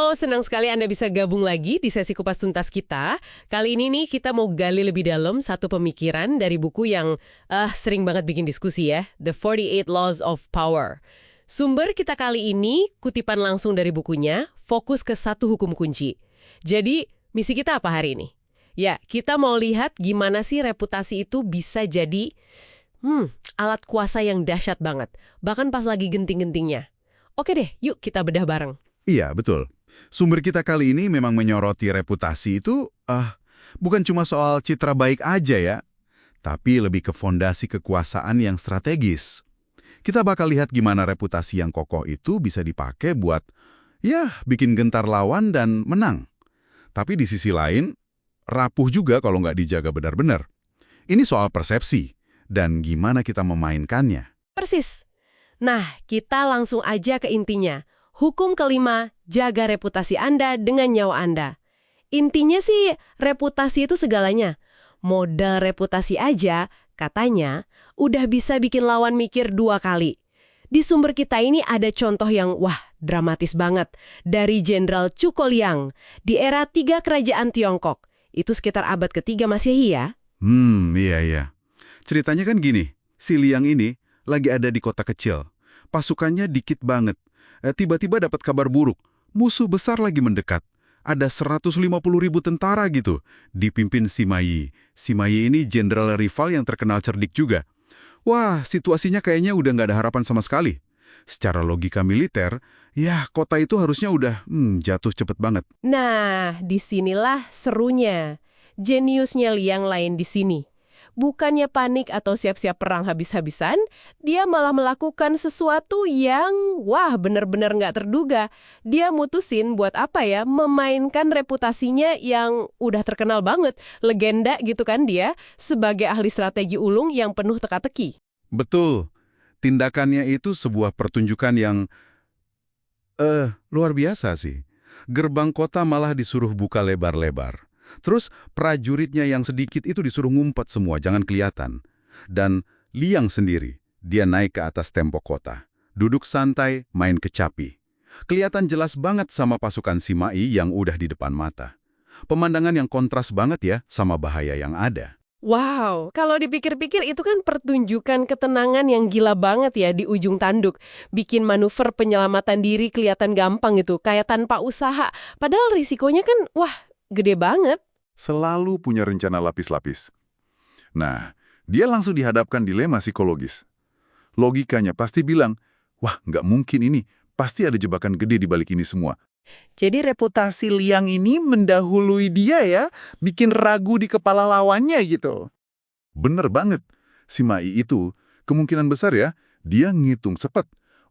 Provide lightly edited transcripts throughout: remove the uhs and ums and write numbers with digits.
Halo, senang sekali Anda bisa gabung lagi di sesi kupas tuntas kita. Kali ini nih kita mau gali lebih dalam satu pemikiran dari buku yang sering banget bikin diskusi ya, The 48 Laws of Power. Sumber kita kali ini kutipan langsung dari bukunya, fokus ke satu hukum kunci. Jadi, misi kita apa hari ini? Ya, kita mau lihat gimana sih reputasi itu bisa jadi alat kuasa yang dahsyat banget, bahkan pas lagi genting-gentingnya. Oke deh, yuk kita bedah bareng. Iya, betul. Sumber kita kali ini memang menyoroti reputasi itu, bukan cuma soal citra baik aja ya, tapi lebih ke fondasi kekuasaan yang strategis. Kita bakal lihat gimana reputasi yang kokoh itu bisa dipakai buat, bikin gentar lawan dan menang. Tapi di sisi lain, rapuh juga kalau nggak dijaga benar-benar. Ini soal persepsi, dan gimana kita memainkannya. Persis. Nah, kita langsung aja ke intinya. Hukum kelima, jaga reputasi Anda dengan nyawa Anda. Intinya sih, reputasi itu segalanya. Modal reputasi aja, katanya, udah bisa bikin lawan mikir 2 kali. Di sumber kita ini ada contoh yang, dramatis banget. Dari Jenderal Zhuge Liang, di era 3 kerajaan Tiongkok. Itu sekitar abad ke-3 Masehi ya. Iya. Ceritanya kan gini, si Liang ini lagi ada di kota kecil. Pasukannya dikit banget. Tiba-tiba dapat kabar buruk, musuh besar lagi mendekat. Ada 150.000 tentara gitu, dipimpin Sima Yi. Sima Yi ini jenderal rival yang terkenal cerdik juga. Wah, situasinya kayaknya udah nggak ada harapan sama sekali. Secara logika militer, kota itu harusnya udah jatuh cepet banget. Nah, disinilah serunya. Jeniusnya Liang lain di sini. Bukannya panik atau siap-siap perang habis-habisan, dia malah melakukan sesuatu yang, bener-bener nggak terduga. Dia mutusin buat memainkan reputasinya yang udah terkenal banget, legenda gitu kan dia, sebagai ahli strategi ulung yang penuh teka-teki. Betul. Tindakannya itu sebuah pertunjukan yang, luar biasa sih. Gerbang kota malah disuruh buka lebar-lebar. Terus prajuritnya yang sedikit itu disuruh ngumpet semua, jangan kelihatan. Dan Liang sendiri, dia naik ke atas tembok kota. Duduk santai, main kecapi. Kelihatan jelas banget sama pasukan Sima Yi yang udah di depan mata. Pemandangan yang kontras banget ya sama bahaya yang ada. Wow, kalau dipikir-pikir itu kan pertunjukan ketenangan yang gila banget ya di ujung tanduk. Bikin manuver penyelamatan diri kelihatan gampang gitu, kayak tanpa usaha. Padahal risikonya kan, gede banget. Selalu punya rencana lapis-lapis. Nah, dia langsung dihadapkan dilema psikologis. Logikanya pasti bilang, nggak mungkin ini, pasti ada jebakan gede di balik ini semua. Jadi reputasi Liang ini mendahului dia ya, bikin ragu di kepala lawannya gitu. Bener banget. Si Mai itu, kemungkinan besar ya, dia ngitung sepet.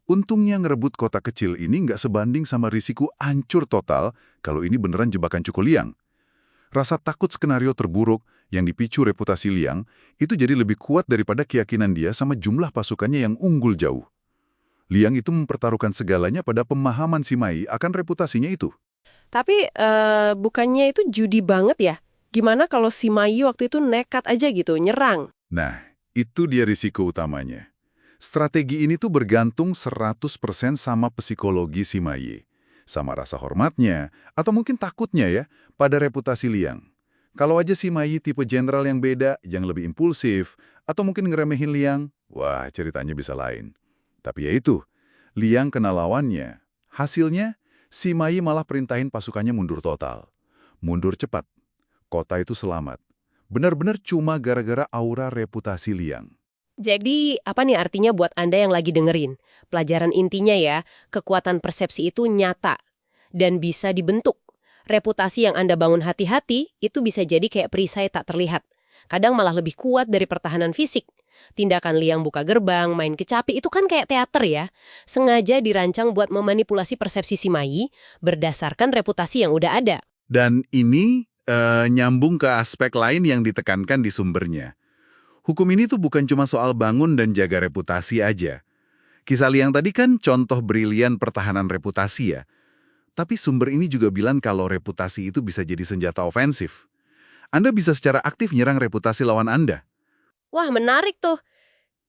Untungnya ngerebut kota kecil ini nggak sebanding sama risiko hancur total kalau ini beneran jebakan Zhuge Liang. Rasa takut skenario terburuk yang dipicu reputasi Liang itu jadi lebih kuat daripada keyakinan dia sama jumlah pasukannya yang unggul jauh. Liang itu mempertaruhkan segalanya pada pemahaman si Mai akan reputasinya itu. Tapi bukannya itu judi banget ya? Gimana kalau si Mai waktu itu nekat aja gitu, nyerang? Nah, itu dia risiko utamanya. Strategi ini tuh bergantung 100% sama psikologi si Mai, sama rasa hormatnya, atau mungkin takutnya ya, pada reputasi Liang. Kalau aja si Mai tipe jenderal yang beda, yang lebih impulsif, atau mungkin ngeremehin Liang, ceritanya bisa lain. Tapi ya itu, Liang kena lawannya. Hasilnya, si Mai malah perintahin pasukannya mundur total. Mundur cepat. Kota itu selamat. Benar-benar cuma gara-gara aura reputasi Liang. Jadi, apa nih artinya buat Anda yang lagi dengerin? Pelajaran intinya ya, kekuatan persepsi itu nyata dan bisa dibentuk. Reputasi yang Anda bangun hati-hati, itu bisa jadi kayak perisai tak terlihat. Kadang malah lebih kuat dari pertahanan fisik. Tindakan Liang buka gerbang, main kecapi, itu kan kayak teater ya. Sengaja dirancang buat memanipulasi persepsi si Mai berdasarkan reputasi yang udah ada. Dan ini nyambung ke aspek lain yang ditekankan di sumbernya. Hukum ini tuh bukan cuma soal bangun dan jaga reputasi aja. Kisah Liang tadi kan contoh brilian pertahanan reputasi ya. Tapi sumber ini juga bilang kalau reputasi itu bisa jadi senjata ofensif. Anda bisa secara aktif nyerang reputasi lawan Anda. Wah, menarik tuh.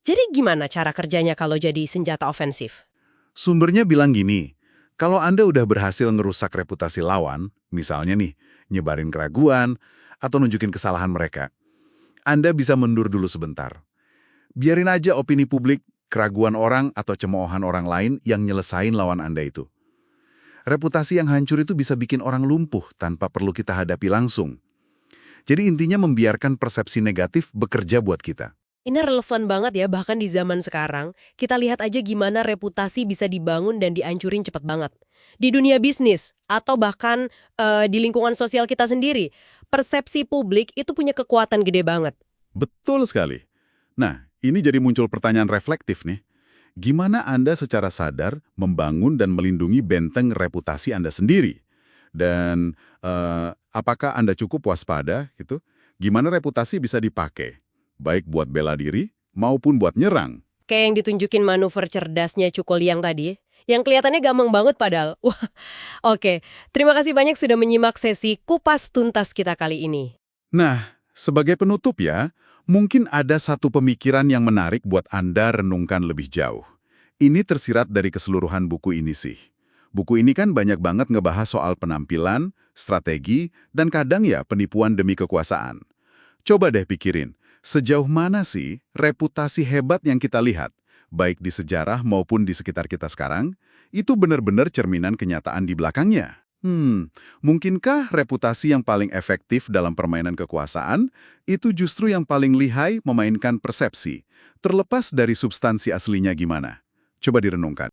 Jadi gimana cara kerjanya kalau jadi senjata ofensif? Sumbernya bilang gini, Kalau Anda udah berhasil ngerusak reputasi lawan, misalnya nih, nyebarin keraguan, atau nunjukin kesalahan mereka, Anda bisa mundur dulu sebentar. Biarin aja opini publik, keraguan orang, atau cemoohan orang lain yang nyelesain lawan Anda itu. Reputasi yang hancur itu bisa bikin orang lumpuh tanpa perlu kita hadapi langsung. Jadi intinya membiarkan persepsi negatif bekerja buat kita. Ini relevan banget ya, bahkan di zaman sekarang. Kita lihat aja gimana reputasi bisa dibangun dan dihancurin cepat banget. Di dunia bisnis, atau bahkan di lingkungan sosial kita sendiri, persepsi publik itu punya kekuatan gede banget. Betul sekali. Nah, ini jadi muncul pertanyaan reflektif nih. Gimana Anda secara sadar membangun dan melindungi benteng reputasi Anda sendiri? Dan apakah Anda cukup waspada gitu? Gimana reputasi bisa dipakai? Baik buat bela diri maupun buat nyerang. Kayak yang ditunjukin manuver cerdasnya Cuko Liang tadi, yang kelihatannya gampang banget padahal. Wah, oke. Terima kasih banyak sudah menyimak sesi Kupas Tuntas kita kali ini. Nah, sebagai penutup ya, mungkin ada satu pemikiran yang menarik buat Anda renungkan lebih jauh. Ini tersirat dari keseluruhan buku ini sih. Buku ini kan banyak banget ngebahas soal penampilan, strategi, dan kadang ya penipuan demi kekuasaan. Coba deh pikirin, sejauh mana sih reputasi hebat yang kita lihat, baik di sejarah maupun di sekitar kita sekarang, itu benar-benar cerminan kenyataan di belakangnya? Mungkinkah reputasi yang paling efektif dalam permainan kekuasaan itu justru yang paling lihai memainkan persepsi, terlepas dari substansi aslinya gimana? Coba direnungkan.